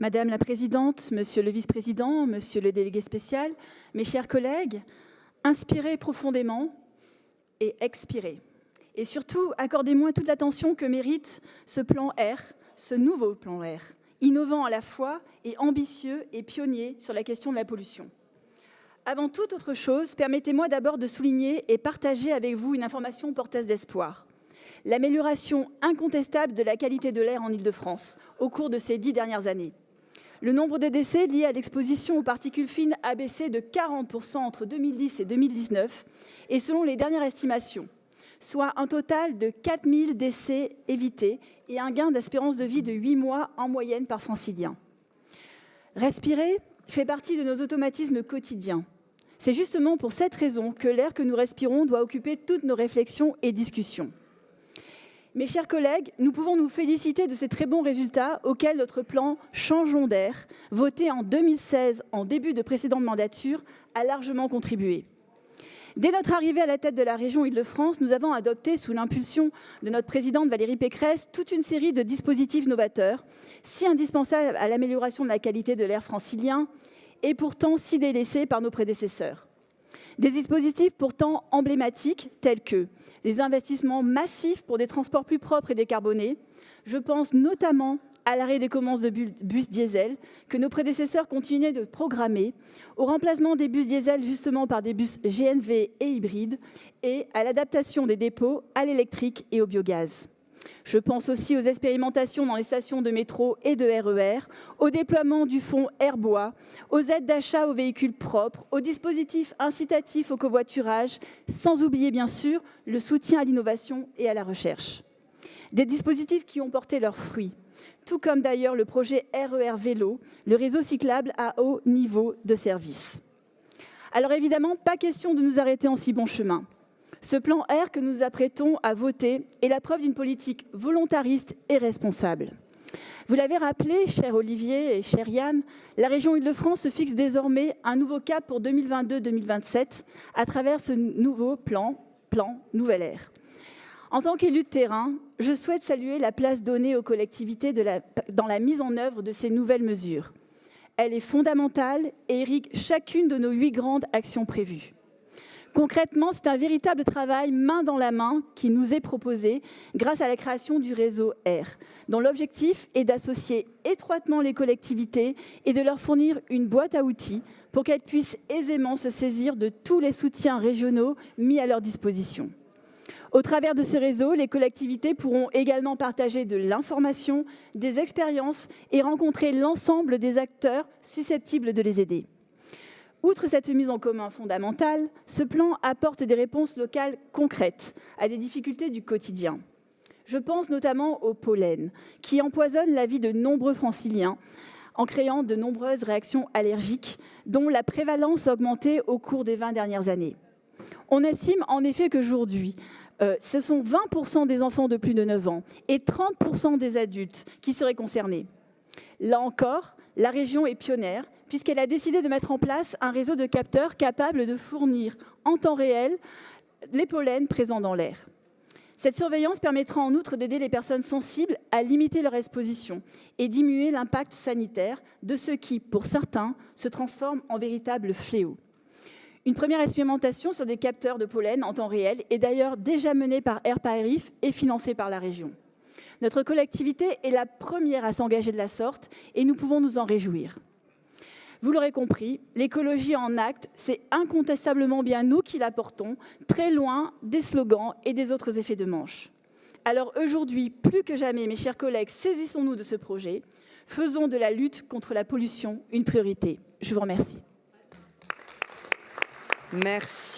Madame la présidente, monsieur le vice-président, monsieur le délégué spécial, mes chers collègues, inspirez profondément et expirez. Et surtout, accordez-moi toute l'attention que mérite ce plan R, ce nouveau plan R, innovant à la fois et ambitieux et pionnier sur la question de la pollution. Avant toute autre chose, permettez-moi d'abord de souligner et partager avec vous une information porteuse d'espoir. L'amélioration incontestable de la qualité de l'air en Île-de-France au cours de ces 10 dernières années. Le nombre de décès liés à l'exposition aux particules fines a baissé de 40% entre 2010 et 2019, et selon les dernières estimations, soit un total de 4000 décès évités et un gain d'espérance de vie de 8 mois en moyenne par francilien. Respirer fait partie de nos automatismes quotidiens. C'est justement pour cette raison que l'air que nous respirons doit occuper toutes nos réflexions et discussions. Mes chers collègues, nous pouvons nous féliciter de ces très bons résultats auxquels notre plan Changeons d'air, voté en 2016 en début de précédente mandature, a largement contribué. Dès notre arrivée à la tête de la région Île-de-France, nous avons adopté, sous l'impulsion de notre présidente Valérie Pécresse, toute une série de dispositifs novateurs, si indispensables à l'amélioration de la qualité de l'air francilien et pourtant si délaissés par nos prédécesseurs. Des dispositifs pourtant emblématiques tels que les investissements massifs pour des transports plus propres et décarbonés. Je pense notamment à l'arrêt des commandes de bus diesel que nos prédécesseurs continuaient de programmer, au remplacement des bus diesel justement par des bus GNV et hybrides et à l'adaptation des dépôts à l'électrique et au biogaz. Je pense aussi aux expérimentations dans les stations de métro et de RER, au déploiement du fonds Airbois, aux aides d'achat aux véhicules propres, aux dispositifs incitatifs au covoiturage, sans oublier bien sûr le soutien à l'innovation et à la recherche. Des dispositifs qui ont porté leurs fruits, tout comme d'ailleurs le projet RER Vélo, le réseau cyclable à haut niveau de service. Alors évidemment, pas question de nous arrêter en si bon chemin. Ce plan R que nous nous apprêtons à voter est la preuve d'une politique volontariste et responsable. Vous l'avez rappelé, cher Olivier et cher Yann, la région Île-de-France se fixe désormais un nouveau cap pour 2022-2027 à travers ce nouveau plan Nouvel Air. En tant qu'élu de terrain, je souhaite saluer la place donnée aux collectivités dans la mise en œuvre de ces nouvelles mesures. Elle est fondamentale et irrigue chacune de nos 8 grandes actions prévues. Concrètement, c'est un véritable travail main dans la main qui nous est proposé grâce à la création du réseau R, dont l'objectif est d'associer étroitement les collectivités et de leur fournir une boîte à outils pour qu'elles puissent aisément se saisir de tous les soutiens régionaux mis à leur disposition. Au travers de ce réseau, les collectivités pourront également partager de l'information, des expériences et rencontrer l'ensemble des acteurs susceptibles de les aider. Outre cette mise en commun fondamentale, ce plan apporte des réponses locales concrètes à des difficultés du quotidien. Je pense notamment au pollen, qui empoisonne la vie de nombreux franciliens en créant de nombreuses réactions allergiques, dont la prévalence a augmenté au cours des 20 dernières années. On estime en effet qu'aujourd'hui, ce sont 20% des enfants de plus de 9 ans et 30% des adultes qui seraient concernés. Là encore, la région est pionnière, puisqu'elle a décidé de mettre en place un réseau de capteurs capable de fournir en temps réel les pollens présents dans l'air. Cette surveillance permettra en outre d'aider les personnes sensibles à limiter leur exposition et diminuer l'impact sanitaire de ce qui, pour certains, se transforme en véritable fléau. Une première expérimentation sur des capteurs de pollen en temps réel est d'ailleurs déjà menée par Air Paris et financée par la région. Notre collectivité est la première à s'engager de la sorte et nous pouvons nous en réjouir. Vous l'aurez compris, l'écologie en actes, c'est incontestablement bien nous qui la portons, très loin des slogans et des autres effets de manche. Alors aujourd'hui, plus que jamais, mes chers collègues, saisissons-nous de ce projet. Faisons de la lutte contre la pollution une priorité. Je vous remercie. Merci.